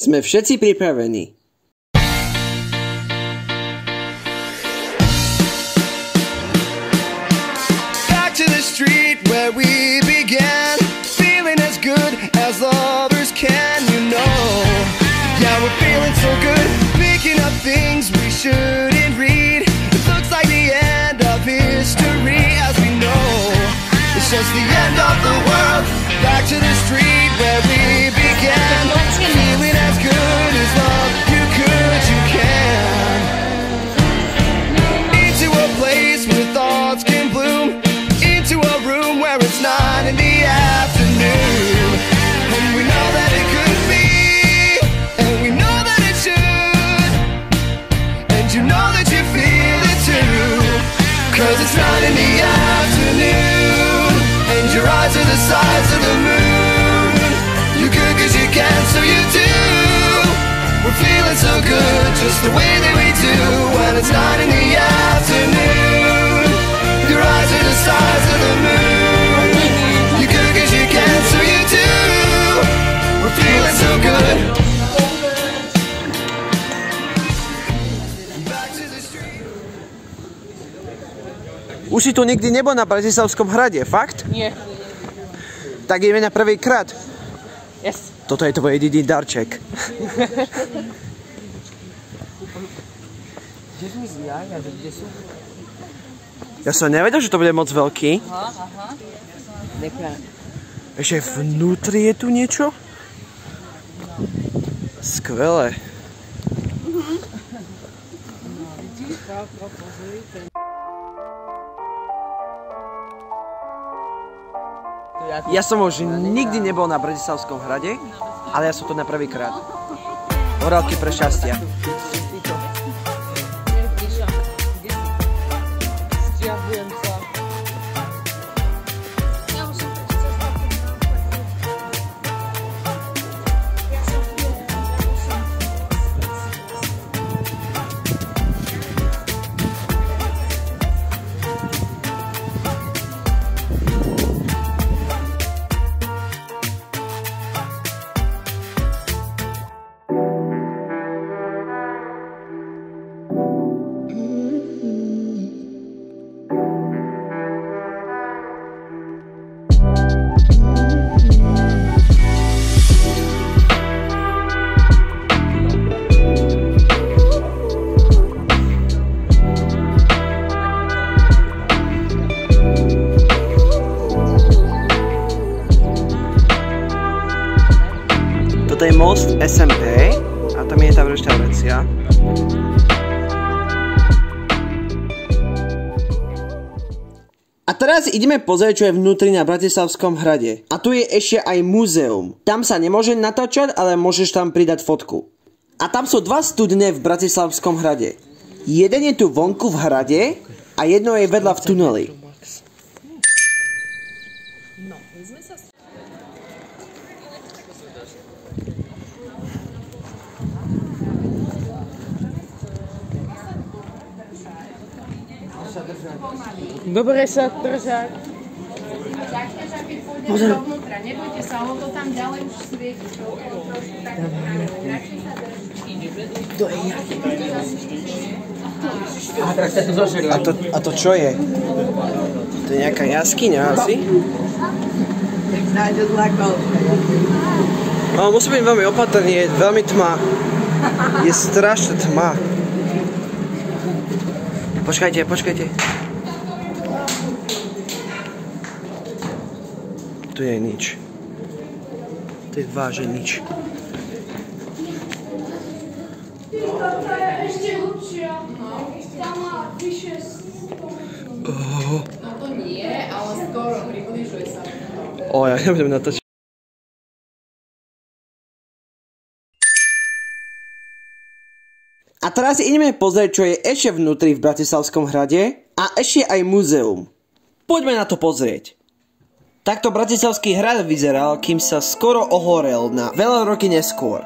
Sme všetci pripravení. Back to the street where we began, feeling as good as lovers can, you know. Yeah, we're feeling so good, picking up things we shouldn't read. It looks like the end of history as we know. It's just the end of the world. Back to the street where we began, feeling as good as love you could, you can. Into a place where thoughts can bloom, into a room where it's 9 in the afternoon. And we know that it could be, and we know that it should, and you know that you feel it too. Cause it's 9 in the afternoon, and your eyes are the size of the moon. You could cause you can, so you do. We're feeling so good, just the way that we do. When it's 9 in the afternoon, your eyes are the size of the moon. You could cause you can, so you do. We're feeling so good. Back to the street. Už si tu nikdy nebol na Bratislavskom hrade, fakt? Nie. Tak ideme na prvýkrát. Yes. Toto je tvoj jediný darček. Kde sme zviaja, že kde sú? Ja som nevedel, že to bude moc veľký. Aha. Nekľa. Ešte vnútri je tu niečo? Skvelé. Ja som už nikdy nebol na Bratislavskom hrade, ale ja som tu na prvýkrát. Horálky pre šťastia. Stiahujem sa. Toto je most SMP a tam je tá reštaurácia. A teraz ideme pozrieť, čo je vnútri na Bratislavskom hrade. A tu je ešte aj múzeum. Tam sa nemôže natáčať, ale môžeš tam pridať fotku. A tam sú dva studne v Bratislavskom hrade. Jeden je tu vonku v hrade a jedno je vedľa v tuneli. Dobre sa držať. Nebojte sa, lebo tam ďalej už svieti. To je jaký? Teraz sa tu zožerila. A to čo je? To je nejaká jaskyňa asi? Ale musím byť veľmi opatrný, je veľmi tma. Je strašná tma. Počkajte. Tu je nič. To je vážne nič. Toto je ešte hlubšia. Tam má vyššie. Oh. No to nie, ale skoro približuje sa. Ja nebudem natáčať. A teraz ideme pozrieť, čo je ešte vnútri v Bratislavskom hrade a ešte aj múzeum. Poďme na to pozrieť. Takto Bratislavský hrad vyzeral, kým sa skoro ohorel na veľa roky neskôr.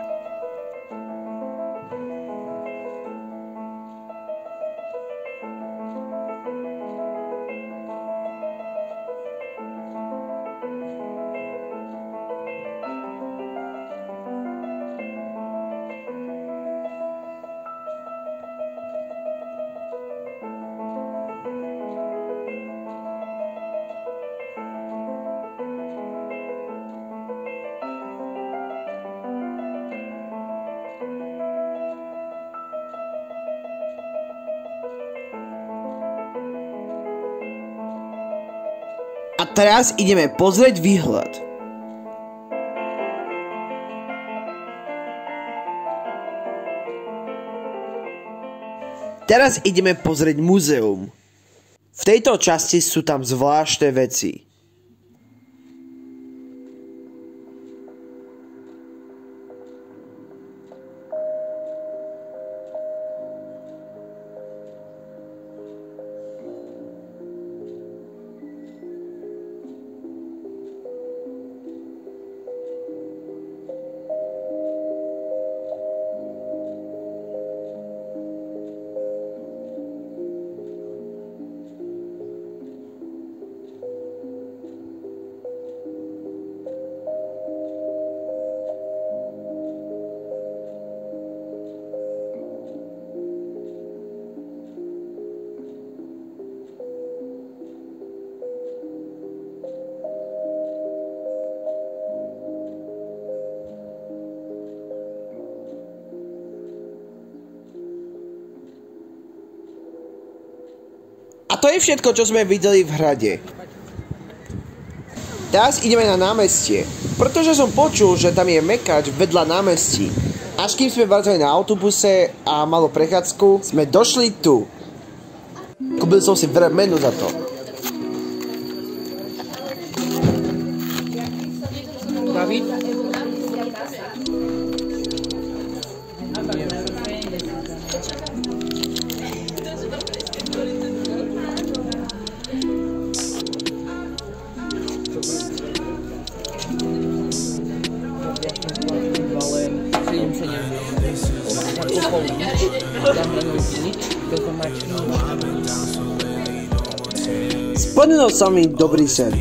A teraz ideme pozrieť výhľad. Teraz ideme pozrieť múzeum. V tejto časti sú tam zvláštne veci. A to je všetko, čo sme videli v hrade. Teraz ideme na námestie, pretože som počul, že tam je mekač vedľa námestí. Až kým sme vracali na autobuse a malo prechádzku, sme došli tu. Kúpil som si menu za to. David? Splnil sa mi dobrý sen.